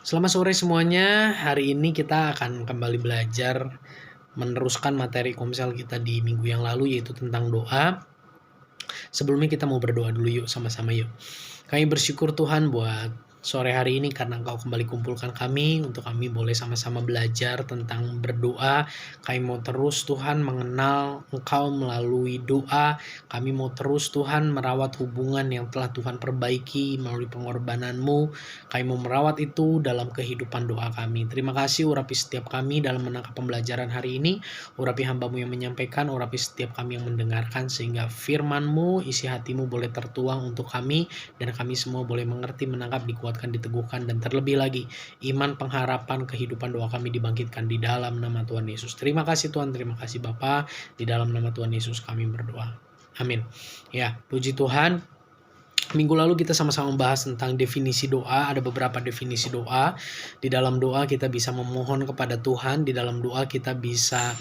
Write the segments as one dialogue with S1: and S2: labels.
S1: Selamat sore semuanya. Hari ini kita akan kembali belajar meneruskan materi komsel kita di minggu yang lalu, yaitu tentang doa. Sebelumnya kita mau berdoa dulu yuk, sama-sama yuk. Kami bersyukur Tuhan buat sore hari ini karena Engkau kembali kumpulkan kami untuk kami boleh sama-sama belajar tentang berdoa. Kami mau terus Tuhan mengenal Engkau melalui doa. Kami mau terus Tuhan merawat hubungan yang telah Tuhan perbaiki melalui pengorbanan-Mu. Kami mau merawat itu dalam kehidupan doa kami. Terima kasih urapi setiap kami dalam menangkap pembelajaran hari ini. Urapi hamba-Mu yang menyampaikan, urapi setiap kami yang mendengarkan, sehingga firman-Mu, isi hati-Mu boleh tertuang untuk kami, dan kami semua boleh mengerti, menangkap, dikuatkan, diteguhkan, dan terlebih lagi iman, pengharapan, kehidupan doa kami dibangkitkan di dalam nama Tuhan Yesus. Terima kasih Tuhan, terima kasih Bapa. Di dalam nama Tuhan Yesus kami berdoa. Amin. Ya, puji Tuhan. Minggu lalu kita sama-sama membahas tentang definisi doa. Ada beberapa definisi doa. Di dalam doa kita bisa memohon kepada Tuhan. Di dalam doa kita bisa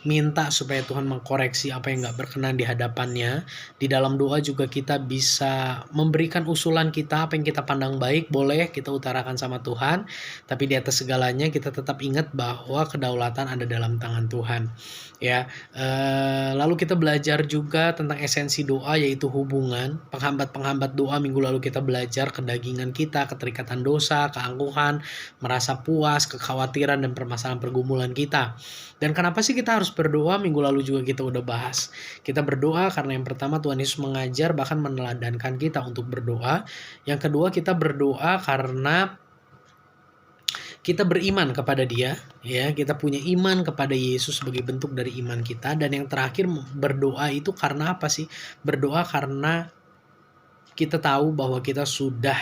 S1: minta supaya Tuhan mengkoreksi apa yang gak berkenan di hadapannya. Di dalam doa juga kita bisa memberikan usulan kita, apa yang kita pandang baik boleh kita utarakan sama Tuhan. Tapi di atas segalanya kita tetap ingat bahwa kedaulatan ada dalam tangan Tuhan. Ya, lalu kita belajar juga tentang esensi doa, yaitu hubungan. Penghambat-penghambat doa minggu lalu kita belajar kedagingan kita, keterikatan dosa, keangkuhan, merasa puas, kekhawatiran, dan permasalahan pergumulan kita. Dan kenapa sih kita harus berdoa? Minggu lalu juga kita udah bahas. Kita berdoa karena yang pertama Tuhan Yesus mengajar, bahkan meneladankan kita untuk berdoa. Yang kedua kita berdoa karena kita beriman kepada Dia, ya, kita punya iman kepada Yesus sebagai bentuk dari iman kita. Dan yang terakhir, berdoa itu karena apa sih? Berdoa karena kita tahu bahwa kita sudah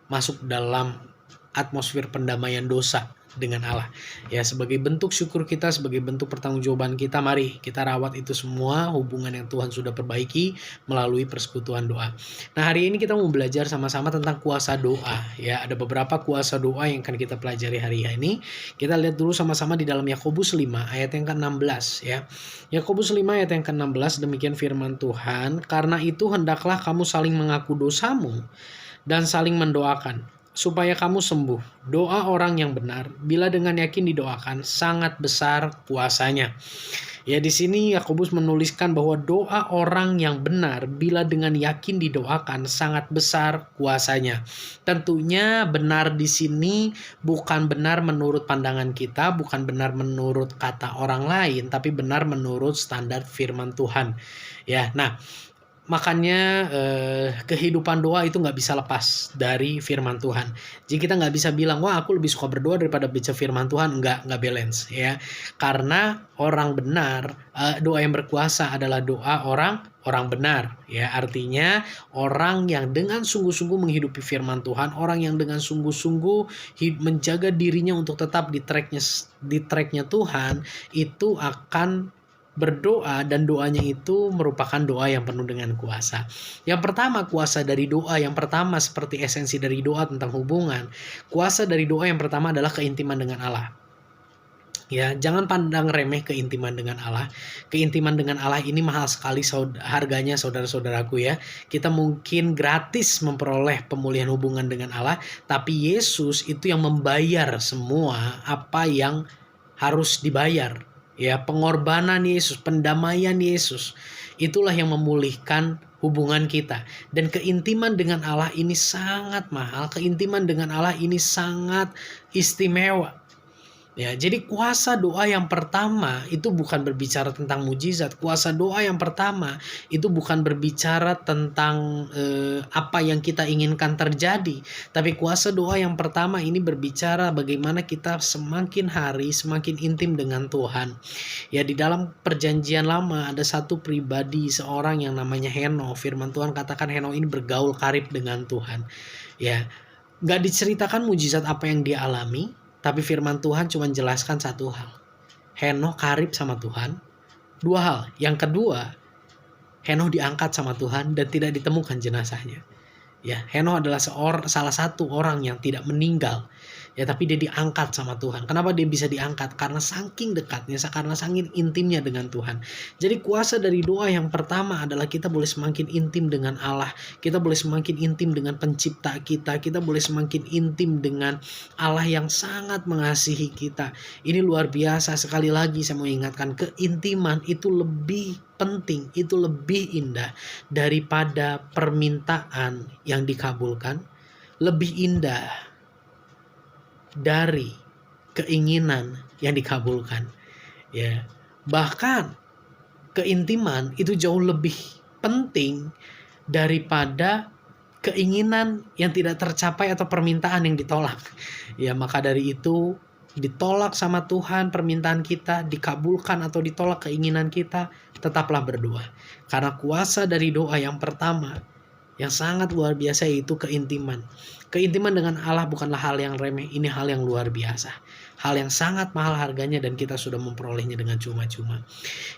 S1: masuk dalam atmosfer pendamaian dosa dengan Allah. Ya, sebagai bentuk syukur kita, sebagai bentuk pertanggungjawaban kita, mari kita rawat itu semua hubungan yang Tuhan sudah perbaiki melalui persekutuan doa. Nah, hari ini kita mau belajar sama-sama tentang kuasa doa. Ya, ada beberapa kuasa doa yang akan kita pelajari hari ini. Kita lihat dulu sama-sama di dalam Yakobus 5 ayat yang ke-16 ya. Yakobus 5 ayat yang ke-16, demikian firman Tuhan, "Karena itu hendaklah kamu saling mengaku dosamu dan saling mendoakan supaya kamu sembuh. Doa orang yang benar, bila dengan yakin didoakan, sangat besar kuasanya." Ya, di sini Yakobus menuliskan bahwa doa orang yang benar, bila dengan yakin didoakan, sangat besar kuasanya. Tentunya benar di sini bukan benar menurut pandangan kita, bukan benar menurut kata orang lain, tapi benar menurut standar firman Tuhan. Ya, nah, makanya kehidupan doa itu nggak bisa lepas dari firman Tuhan. Jadi kita nggak bisa bilang, wah aku lebih suka berdoa daripada baca firman Tuhan. Nggak balance ya. Karena orang benar, doa yang berkuasa adalah doa orang benar ya. Artinya orang yang dengan sungguh-sungguh menghidupi firman Tuhan, orang yang dengan sungguh-sungguh menjaga dirinya untuk tetap di tracknya Tuhan, itu akan berdoa, dan doanya itu merupakan doa yang penuh dengan kuasa. Yang pertama, kuasa dari doa yang pertama, seperti esensi dari doa tentang hubungan. Kuasa dari doa yang pertama adalah keintiman dengan Allah. Ya, jangan pandang remeh keintiman dengan Allah. Keintiman dengan Allah ini mahal sekali harganya, saudara-saudaraku ya. Kita mungkin gratis memperoleh pemulihan hubungan dengan Allah, tapi Yesus itu yang membayar semua apa yang harus dibayar. Ya, pengorbanan Yesus, pendamaian Yesus, itulah yang memulihkan hubungan kita. Dan keintiman dengan Allah ini sangat mahal, keintiman dengan Allah ini sangat istimewa. Ya, jadi kuasa doa yang pertama itu bukan berbicara tentang mujizat. Kuasa doa yang pertama itu bukan berbicara tentang apa yang kita inginkan terjadi. Tapi kuasa doa yang pertama ini berbicara bagaimana kita semakin hari semakin intim dengan Tuhan. Ya, di dalam perjanjian lama ada satu pribadi, seorang yang namanya Henokh. Firman Tuhan katakan Henokh ini bergaul karib dengan Tuhan. Ya, gak diceritakan mujizat apa yang dia alami, tapi firman Tuhan cuma jelaskan satu hal. Henokh karib sama Tuhan. Dua hal. Yang kedua, Henokh diangkat sama Tuhan dan tidak ditemukan jenazahnya. Ya, Henokh adalah salah satu orang yang tidak meninggal. Ya, tapi dia diangkat sama Tuhan. Kenapa dia bisa diangkat? Karena saking dekatnya, karena saking intimnya dengan Tuhan. Jadi kuasa dari doa yang pertama adalah kita boleh semakin intim dengan Allah. Kita boleh semakin intim dengan pencipta kita. Kita boleh semakin intim dengan Allah yang sangat mengasihi kita. Ini luar biasa. Sekali lagi saya mau ingatkan, keintiman itu lebih penting, itu lebih indah daripada permintaan yang dikabulkan, lebih indah dari keinginan yang dikabulkan. Ya, bahkan keintiman itu jauh lebih penting daripada keinginan yang tidak tercapai atau permintaan yang ditolak. Ya, maka dari itu ditolak sama Tuhan permintaan kita, dikabulkan atau ditolak keinginan kita, tetaplah berdoa. Karena kuasa dari doa yang pertama yang sangat luar biasa yaitu keintiman. Keintiman dengan Allah bukanlah hal yang remeh, ini hal yang luar biasa. Hal yang sangat mahal harganya dan kita sudah memperolehnya dengan cuma-cuma.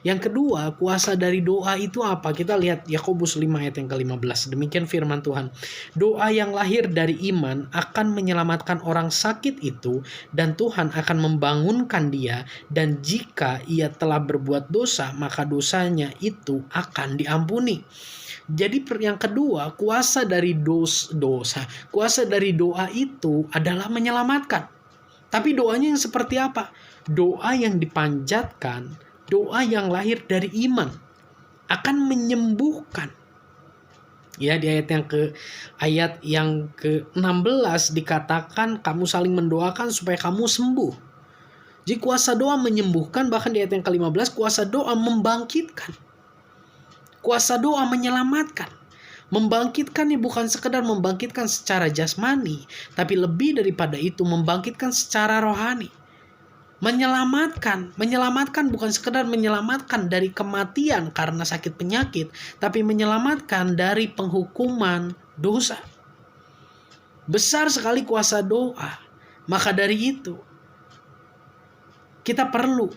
S1: Yang kedua, kuasa dari doa itu apa? Kita lihat Yakobus 5 ayat yang ke-15. Demikian firman Tuhan. Doa yang lahir dari iman akan menyelamatkan orang sakit itu dan Tuhan akan membangunkan dia, dan jika ia telah berbuat dosa maka dosanya itu akan diampuni. Jadi yang kedua, kuasa dari kuasa dari doa itu adalah menyelamatkan. Tapi doanya yang seperti apa? Doa yang dipanjatkan, doa yang lahir dari iman akan menyembuhkan. Ya, di ayat yang ke-16 dikatakan kamu saling mendoakan supaya kamu sembuh. Jadi kuasa doa menyembuhkan, bahkan di ayat yang ke-15 kuasa doa membangkitkan. Kuasa doa menyelamatkan. Membangkitkannya bukan sekedar membangkitkan secara jasmani, tapi lebih daripada itu membangkitkan secara rohani. Menyelamatkan bukan sekedar menyelamatkan dari kematian karena sakit penyakit, tapi menyelamatkan dari penghukuman dosa. Besar sekali kuasa doa. Maka dari itu, kita perlu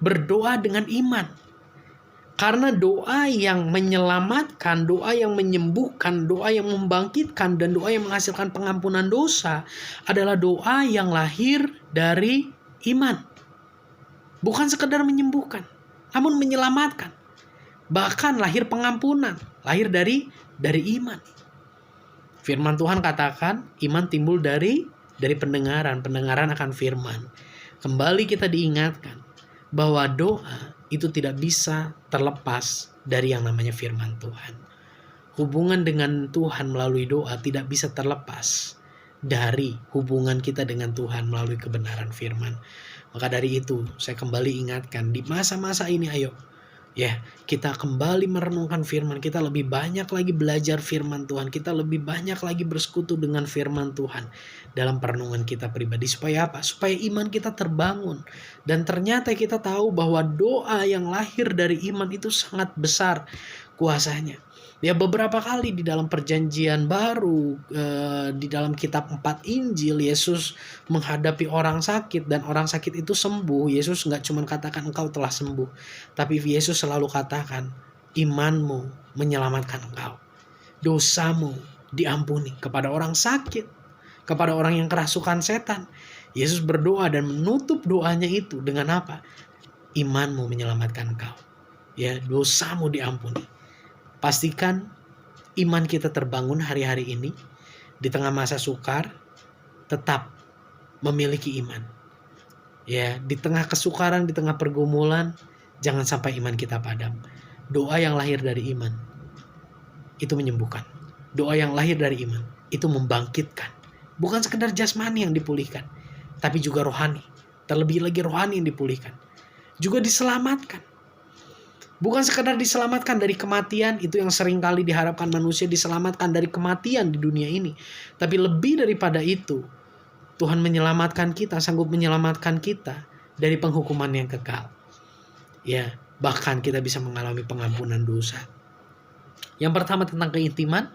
S1: berdoa dengan iman. Karena doa yang menyelamatkan, doa yang menyembuhkan, doa yang membangkitkan, dan doa yang menghasilkan pengampunan dosa adalah doa yang lahir dari iman. Bukan sekedar menyembuhkan, namun menyelamatkan. Bahkan lahir pengampunan, lahir dari iman. Firman Tuhan katakan, iman timbul dari pendengaran akan firman. Kembali kita diingatkan bahwa doa itu tidak bisa terlepas dari yang namanya firman Tuhan. Hubungan dengan Tuhan melalui doa tidak bisa terlepas dari hubungan kita dengan Tuhan melalui kebenaran firman. Maka dari itu, saya kembali ingatkan di masa-masa ini, ayo ya, kita kembali merenungkan firman, kita lebih banyak lagi belajar firman Tuhan, kita lebih banyak lagi bersekutu dengan firman Tuhan dalam perenungan kita pribadi. Supaya apa? Supaya iman kita terbangun. Dan ternyata kita tahu bahwa doa yang lahir dari iman itu sangat besar kuasanya. Ya, beberapa kali di dalam perjanjian baru, di dalam kitab 4 Injil, Yesus menghadapi orang sakit dan orang sakit itu sembuh. Yesus nggak cuma katakan engkau telah sembuh, tapi Yesus selalu katakan imanmu menyelamatkan engkau. Dosamu diampuni. Kepada orang sakit, kepada orang yang kerasukan setan, Yesus berdoa dan menutup doanya itu dengan apa? Imanmu menyelamatkan engkau. Ya, dosamu diampuni. Pastikan iman kita terbangun hari-hari ini. Di tengah masa sukar, tetap memiliki iman. Ya, di tengah kesukaran, di tengah pergumulan, jangan sampai iman kita padam. Doa yang lahir dari iman itu menyembuhkan. Doa yang lahir dari iman itu membangkitkan. Bukan sekedar jasmani yang dipulihkan, tapi juga rohani. Terlebih lagi rohani yang dipulihkan. Juga diselamatkan. Bukan sekadar diselamatkan dari kematian, itu yang seringkali diharapkan manusia, diselamatkan dari kematian di dunia ini. Tapi lebih daripada itu, Tuhan menyelamatkan kita, sanggup menyelamatkan kita dari penghukuman yang kekal. Ya, bahkan kita bisa mengalami pengampunan dosa. Yang pertama tentang keintiman,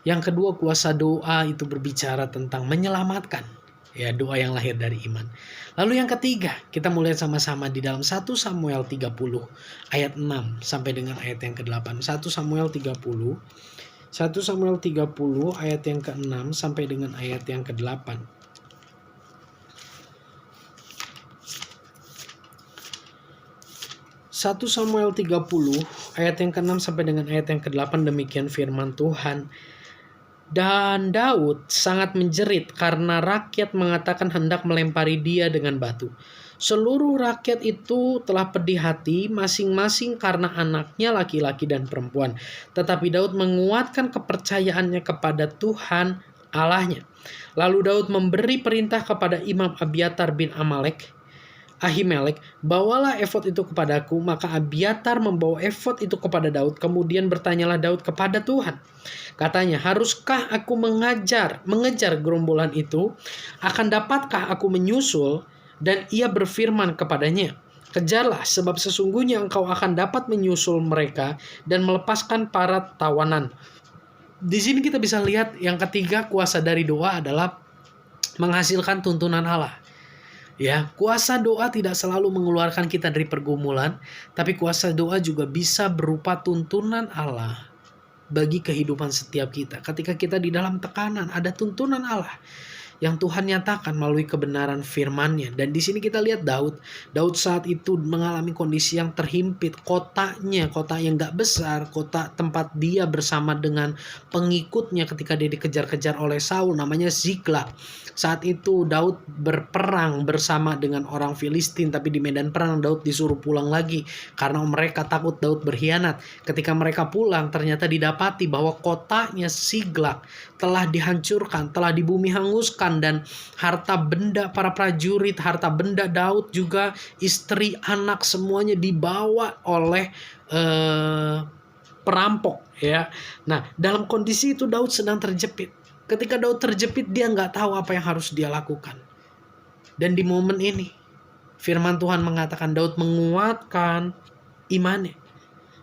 S1: yang kedua kuasa doa itu berbicara tentang menyelamatkan. Ya, doa yang lahir dari iman. Lalu yang ketiga, kita mulai sama-sama di dalam 1 Samuel 30 ayat 6 sampai dengan ayat yang ke-8. 1 Samuel 30 ayat yang ke-6 sampai dengan ayat yang ke-8. 1 Samuel 30 ayat yang ke-6 sampai dengan ayat yang ke-8, demikian firman Tuhan. Dan Daud sangat menjerit karena rakyat mengatakan hendak melempari dia dengan batu. Seluruh rakyat itu telah pedih hati masing-masing karena anaknya laki-laki dan perempuan. Tetapi Daud menguatkan kepercayaannya kepada Tuhan Allahnya. Lalu Daud memberi perintah kepada Imam Abiatar bin Ahimelek, bawalah efod itu kepadaku. Maka Abiatar membawa efod itu kepada Daud. Kemudian bertanyalah Daud kepada Tuhan. Katanya, haruskah aku mengejar gerombolan itu? Akan dapatkah aku menyusul? Dan ia berfirman kepadanya, kejarlah, sebab sesungguhnya engkau akan dapat menyusul mereka dan melepaskan para tawanan. Di sini kita bisa lihat yang ketiga, kuasa dari doa adalah menghasilkan tuntunan Allah. Ya, kuasa doa tidak selalu mengeluarkan kita dari pergumulan, tapi kuasa doa juga bisa berupa tuntunan Allah bagi kehidupan setiap kita. Ketika kita di dalam tekanan, ada tuntunan Allah yang Tuhan nyatakan melalui kebenaran firman-Nya. Dan di sini kita lihat Daud saat itu mengalami kondisi yang terhimpit. Kota yang gak besar, kota tempat dia bersama dengan pengikutnya ketika dia dikejar-kejar oleh Saul, namanya Ziklag. Saat itu Daud berperang bersama dengan orang Filistin, tapi di medan perang Daud disuruh pulang lagi karena mereka takut Daud berkhianat. Ketika mereka pulang, ternyata didapati bahwa kotanya Ziklag telah dihancurkan, telah dibumi hanguskan, dan harta benda para prajurit, harta benda Daud juga, istri, anak, semuanya dibawa oleh perampok. Ya, nah dalam kondisi itu Daud sedang terjepit. Ketika Daud terjepit, dia nggak tahu apa yang harus dia lakukan. Dan di momen ini, firman Tuhan mengatakan Daud menguatkan imannya.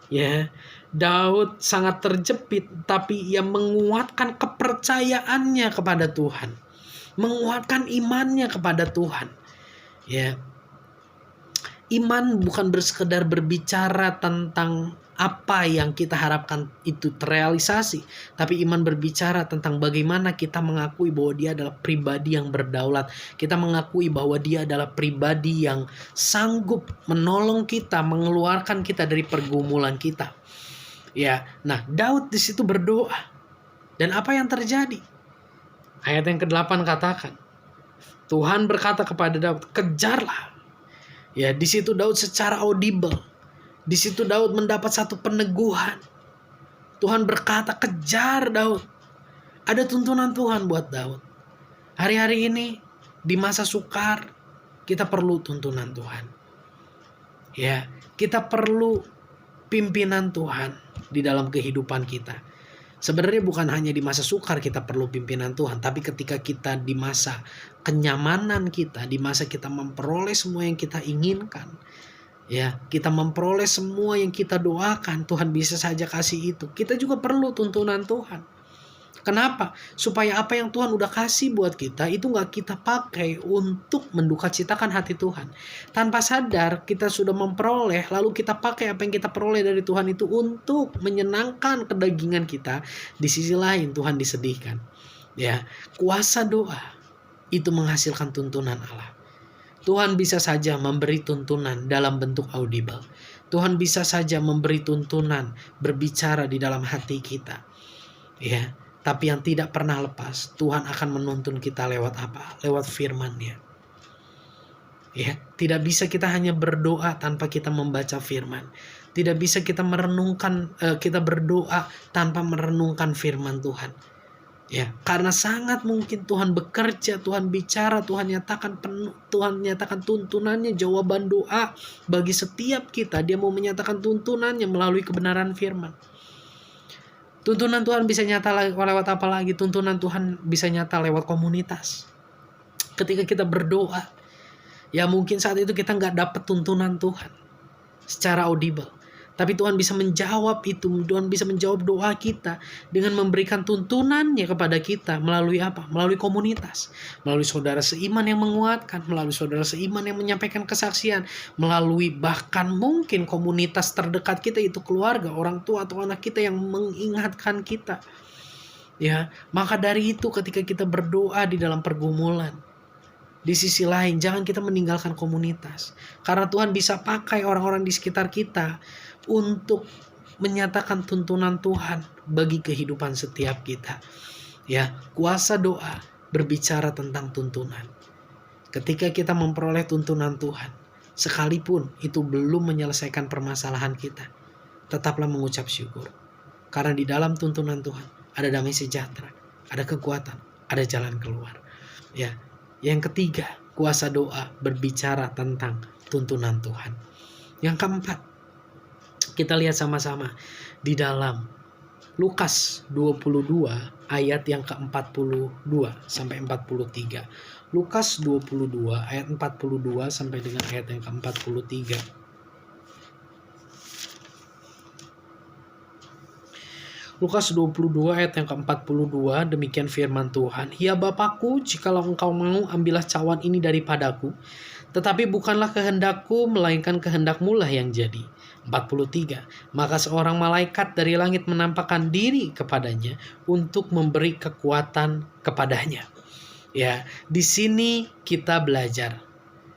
S1: Ya, Daud sangat terjepit, tapi ia menguatkan kepercayaannya kepada Tuhan, menguatkan imannya kepada Tuhan. Ya, iman bukan sekedar berbicara tentang apa yang kita harapkan itu terrealisasi, tapi iman berbicara tentang bagaimana kita mengakui bahwa dia adalah pribadi yang berdaulat. Kita mengakui bahwa dia adalah pribadi yang sanggup menolong kita, mengeluarkan kita dari pergumulan kita. Ya, nah Daud di situ berdoa. Dan apa yang terjadi? Ayat yang ke-8 katakan, Tuhan berkata kepada Daud, kejarlah. Ya, di situ Daud secara audible. Di situ Daud mendapat satu peneguhan. Tuhan berkata, kejar Daud. Ada tuntunan Tuhan buat Daud. Hari-hari ini di masa sukar, kita perlu tuntunan Tuhan. Ya, kita perlu pimpinan Tuhan di dalam kehidupan kita. Sebenarnya bukan hanya di masa sukar kita perlu pimpinan Tuhan, tapi ketika kita di masa kenyamanan kita, di masa kita memperoleh semua yang kita inginkan, ya, kita memperoleh semua yang kita doakan, Tuhan bisa saja kasih itu. Kita juga perlu tuntunan Tuhan. Kenapa? Supaya apa yang Tuhan udah kasih buat kita itu gak kita pakai untuk mendukacitakan hati Tuhan. Tanpa sadar kita sudah memperoleh, lalu kita pakai apa yang kita peroleh dari Tuhan itu untuk menyenangkan kedagingan kita. Di sisi lain Tuhan disedihkan. Ya, kuasa doa itu menghasilkan tuntunan Allah. Tuhan bisa saja memberi tuntunan dalam bentuk audible. Tuhan bisa saja memberi tuntunan berbicara di dalam hati kita. Ya, tapi yang tidak pernah lepas, Tuhan akan menuntun kita lewat apa? Lewat firman-Nya. Ya, tidak bisa kita hanya berdoa tanpa kita membaca firman. Tidak bisa kita kita berdoa tanpa merenungkan firman Tuhan. Ya, karena sangat mungkin Tuhan bekerja, Tuhan bicara, Tuhan nyatakan tuntunannya, jawaban doa bagi setiap kita. Dia mau menyatakan tuntunannya melalui kebenaran firman. Tuntunan Tuhan bisa nyata lewat apa lagi? Tuntunan Tuhan bisa nyata lewat komunitas. Ketika kita berdoa, ya mungkin saat itu kita gak dapat tuntunan Tuhan secara audible, tapi Tuhan bisa menjawab itu. Tuhan bisa menjawab doa kita dengan memberikan tuntunannya kepada kita melalui apa? Melalui komunitas, melalui saudara seiman yang menguatkan, melalui saudara seiman yang menyampaikan kesaksian, melalui bahkan mungkin komunitas terdekat kita, itu keluarga, orang tua atau anak kita yang mengingatkan kita. Ya, maka dari itu ketika kita berdoa di dalam pergumulan, Di sisi lain, jangan kita meninggalkan komunitas. Karena Tuhan bisa pakai orang-orang di sekitar kita untuk menyatakan tuntunan Tuhan bagi kehidupan setiap kita. Ya, kuasa doa berbicara tentang tuntunan. Ketika kita memperoleh tuntunan Tuhan, sekalipun itu belum menyelesaikan permasalahan kita, tetaplah mengucap syukur. Karena di dalam tuntunan Tuhan ada damai sejahtera, ada kekuatan, ada jalan keluar. Ya, yang ketiga, kuasa doa berbicara tentang tuntunan Tuhan. Yang keempat, kita lihat sama-sama di dalam Lukas 22 ayat yang ke-42 sampai 43. Lukas 22 ayat 42 sampai dengan ayat yang ke-43. Lukas 22 ayat yang ke-42, demikian firman Tuhan. Ya Bapakku, jikalau engkau mau, ambillah cawan ini daripadaku. Tetapi bukanlah kehendakku, melainkan kehendakmu lah yang jadi. 43. Maka seorang malaikat dari langit menampakkan diri kepadanya untuk memberi kekuatan kepadanya. Ya, di sini kita belajar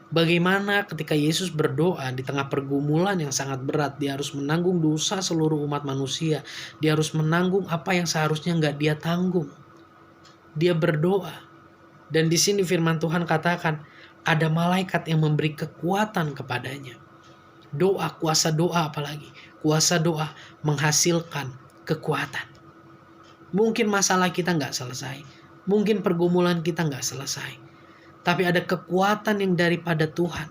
S1: bagaimana ketika Yesus berdoa di tengah pergumulan yang sangat berat. Dia harus menanggung dosa seluruh umat manusia. Dia harus menanggung apa yang seharusnya nggak dia tanggung. Dia berdoa. Dan di sini firman Tuhan katakan, ada malaikat yang memberi kekuatan kepadanya. Doa, kuasa doa apalagi. Kuasa doa menghasilkan kekuatan. Mungkin masalah kita nggak selesai. Mungkin pergumulan kita nggak selesai. Tapi ada kekuatan yang daripada Tuhan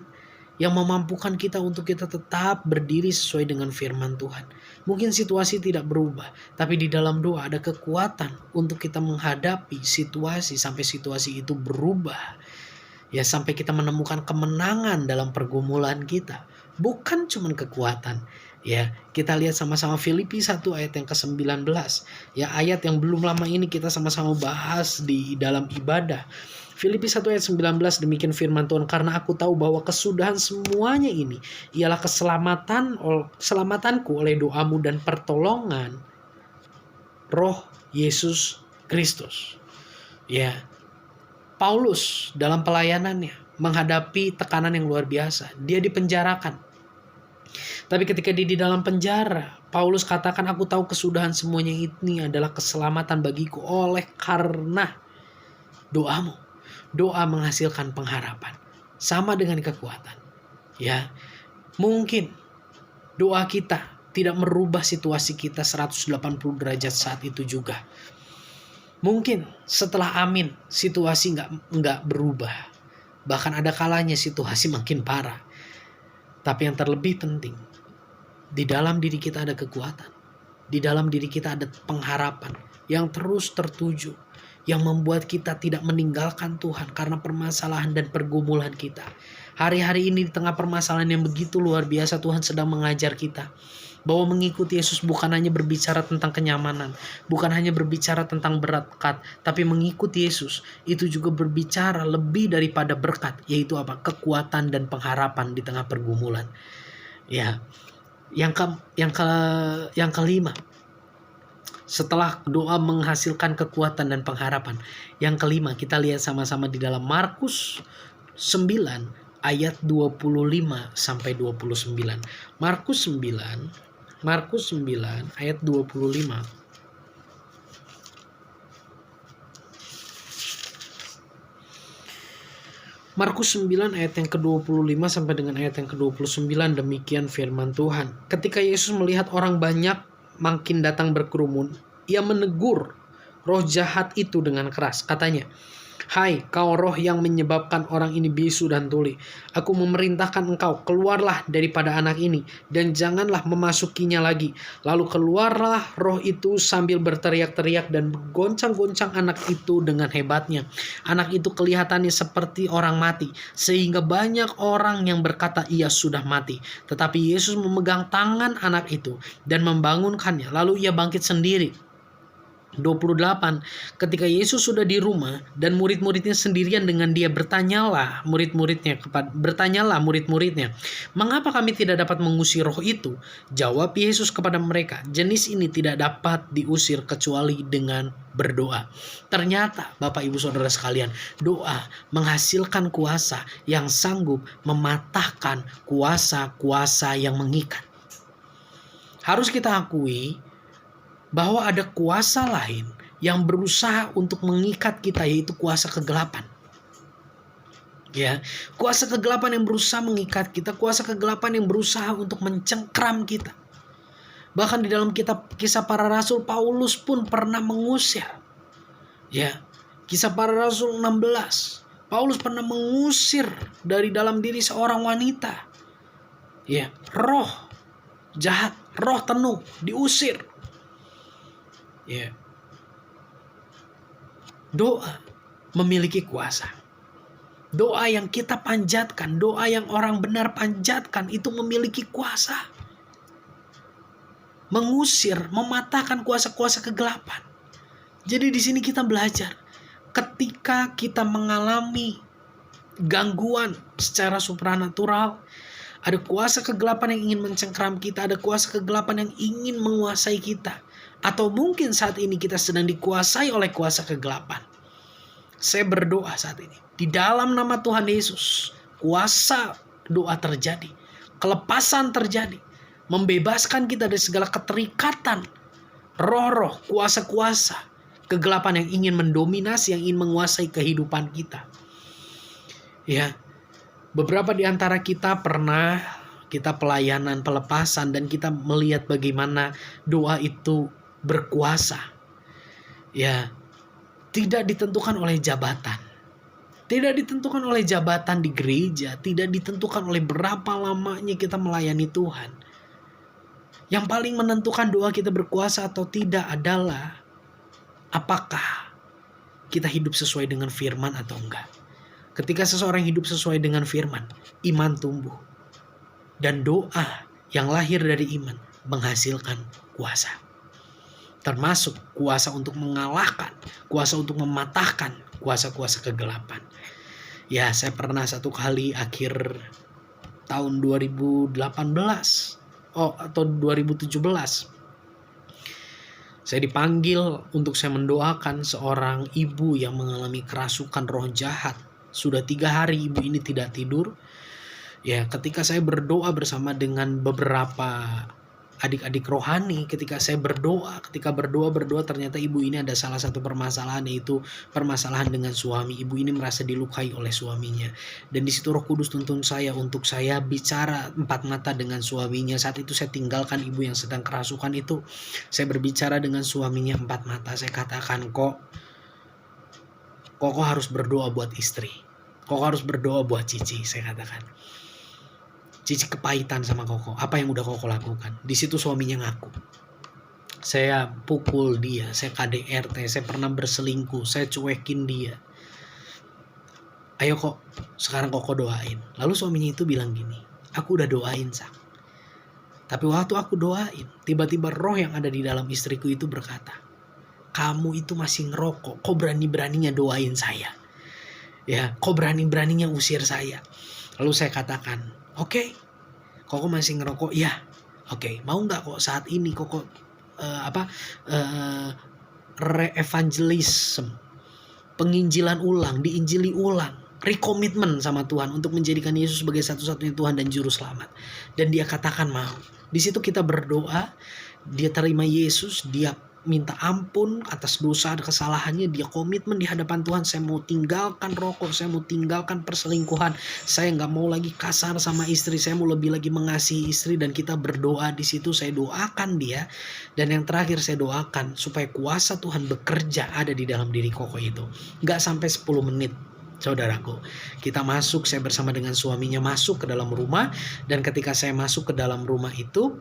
S1: yang memampukan kita untuk kita tetap berdiri sesuai dengan firman Tuhan. Mungkin situasi tidak berubah, tapi di dalam doa ada kekuatan untuk kita menghadapi situasi sampai situasi itu berubah. Ya, sampai kita menemukan kemenangan dalam pergumulan kita. Bukan cuma kekuatan. Ya, kita lihat sama-sama Filipi 1 ayat yang ke-19. Ya, ayat yang belum lama ini kita sama-sama bahas di dalam ibadah. Filipi 1 ayat 19, demikian firman Tuhan. Karena aku tahu bahwa kesudahan semuanya ini ialah keselamatanku oleh doamu dan pertolongan Roh Yesus Kristus. Ya, Paulus dalam pelayanannya menghadapi tekanan yang luar biasa. Dia dipenjarakan. Tapi ketika dia di dalam penjara, Paulus katakan, aku tahu kesudahan semuanya ini adalah keselamatan bagiku oleh karena doamu. Doa menghasilkan pengharapan. Sama dengan kekuatan. Ya, mungkin doa kita tidak merubah situasi kita 180 derajat saat itu juga. Mungkin setelah amin, situasi nggak berubah. Bahkan ada kalanya situasi makin parah. Tapi yang terlebih penting, di dalam diri kita ada kekuatan. Di dalam diri kita ada pengharapan yang terus tertuju. Yang membuat kita tidak meninggalkan Tuhan karena permasalahan dan pergumulan kita. Hari-hari ini di tengah permasalahan yang begitu luar biasa, Tuhan sedang mengajar kita. Bahwa mengikuti Yesus bukan hanya berbicara tentang kenyamanan. Bukan hanya berbicara tentang berkat. Tapi mengikuti Yesus itu juga berbicara lebih daripada berkat. Yaitu apa? Kekuatan dan pengharapan di tengah pergumulan. Ya, yang kelima, setelah doa menghasilkan kekuatan dan pengharapan, yang kelima kita lihat sama-sama di dalam Markus 9 ayat 25 sampai 29. Markus 9 ayat 25. Markus 9 ayat yang ke-25 sampai dengan ayat yang ke-29, demikian firman Tuhan. Ketika Yesus melihat orang banyak makin datang berkerumun, ia menegur roh jahat itu dengan keras. Katanya, hai kau roh yang menyebabkan orang ini bisu dan tuli, aku memerintahkan engkau, keluarlah daripada anak ini, dan janganlah memasukinya lagi. Lalu keluarlah roh itu sambil berteriak-teriak dan bergoncang-goncang anak itu dengan hebatnya. Anak itu kelihatannya seperti orang mati, sehingga banyak orang yang berkata ia sudah mati. Tetapi Yesus memegang tangan anak itu dan membangunkannya, lalu ia bangkit sendiri. 28. Ketika Yesus sudah di rumah dan murid-muridnya sendirian dengan dia, bertanyalah murid-muridnya, "Mengapa kami tidak dapat mengusir roh itu?" Jawab Yesus kepada mereka, "Jenis ini tidak dapat diusir kecuali dengan berdoa." Ternyata Bapak Ibu Saudara sekalian, doa menghasilkan kuasa yang sanggup mematahkan kuasa-kuasa yang mengikat. Harus kita akui bahwa ada kuasa lain yang berusaha untuk mengikat kita, yaitu kuasa kegelapan. Ya, kuasa kegelapan yang berusaha mengikat kita, kuasa kegelapan yang berusaha untuk mencengkram kita. Bahkan di dalam kitab Kisah Para Rasul, Paulus pun pernah mengusir. Ya, Kisah Para Rasul 16. Paulus pernah mengusir dari dalam diri seorang wanita. Ya, roh jahat, roh tenung diusir. Ya. Doa memiliki kuasa. Doa yang kita panjatkan, doa yang orang benar panjatkan itu memiliki kuasa. Mengusir, mematahkan kuasa-kuasa kegelapan. Jadi di sini kita belajar, ketika kita mengalami gangguan secara supranatural, ada kuasa kegelapan yang ingin mencengkram kita, ada kuasa kegelapan yang ingin menguasai kita. Atau mungkin saat ini kita sedang dikuasai oleh kuasa kegelapan. Saya berdoa saat ini, di dalam nama Tuhan Yesus, kuasa doa terjadi, kelepasan terjadi, membebaskan kita dari segala keterikatan, roh-roh, kuasa-kuasa kegelapan yang ingin mendominasi, yang ingin menguasai kehidupan kita. Ya, beberapa di antara kita pernah kita pelayanan pelepasan dan kita melihat bagaimana doa itu berkuasa. Ya, tidak ditentukan oleh jabatan. Tidak ditentukan oleh jabatan di gereja, tidak ditentukan oleh berapa lamanya kita melayani Tuhan. Yang paling menentukan doa kita berkuasa atau tidak adalah apakah kita hidup sesuai dengan firman atau enggak. Ketika seseorang hidup sesuai dengan firman, iman tumbuh. Dan doa yang lahir dari iman menghasilkan kuasa. Termasuk kuasa untuk mengalahkan, kuasa untuk mematahkan kuasa-kuasa kegelapan. Ya, saya pernah satu kali akhir tahun 2018 atau 2017. Saya dipanggil untuk saya mendoakan seorang ibu yang mengalami kerasukan roh jahat. Sudah 3 hari ibu ini tidak tidur. Ya, ketika saya berdoa bersama dengan beberapa adik-adik rohani, ketika berdoa ternyata ibu ini ada salah satu permasalahan, yaitu permasalahan dengan suami. Ibu ini merasa dilukai oleh suaminya, dan di situ Roh Kudus tuntun saya untuk saya bicara 4 mata dengan suaminya. Saat itu saya tinggalkan ibu yang sedang kerasukan itu, saya berbicara dengan suaminya 4 mata. Saya katakan, kok harus berdoa buat istri, kok harus berdoa buat Cici. Saya katakan, Cici kepahitan sama Koko. Apa yang udah Koko lakukan? Di situ suaminya ngaku. Saya pukul dia, saya KDRT, saya pernah berselingkuh, saya cuekin dia. Ayo kok, sekarang Koko doain. Lalu suaminya itu bilang gini, aku udah doain, Sak. Tapi waktu aku doain, tiba-tiba roh yang ada di dalam istriku itu berkata, kamu itu masih ngerokok, kok berani-beraninya doain saya? Ya, kok berani-beraninya usir saya? Lalu saya katakan, oke, Koko masih ngerokok? Ya, oke. Mau nggak kok saat ini Koko re-evangelism, penginjilan ulang, diinjili ulang, rekomitmen sama Tuhan untuk menjadikan Yesus sebagai satu-satunya Tuhan dan Juru Selamat. Dan dia katakan mau. Di situ kita berdoa, dia terima Yesus, dia minta ampun atas dosa dan kesalahannya, dia komitmen di hadapan Tuhan, saya mau tinggalkan rokok, saya mau tinggalkan perselingkuhan, saya nggak mau lagi kasar sama istri, saya mau lebih lagi mengasihi istri. Dan kita berdoa di situ, saya doakan dia, dan yang terakhir saya doakan supaya kuasa Tuhan bekerja ada di dalam diri Koko itu. Nggak sampai 10 menit, saudaraku, kita masuk, saya bersama dengan suaminya masuk ke dalam rumah. Dan ketika saya masuk ke dalam rumah itu,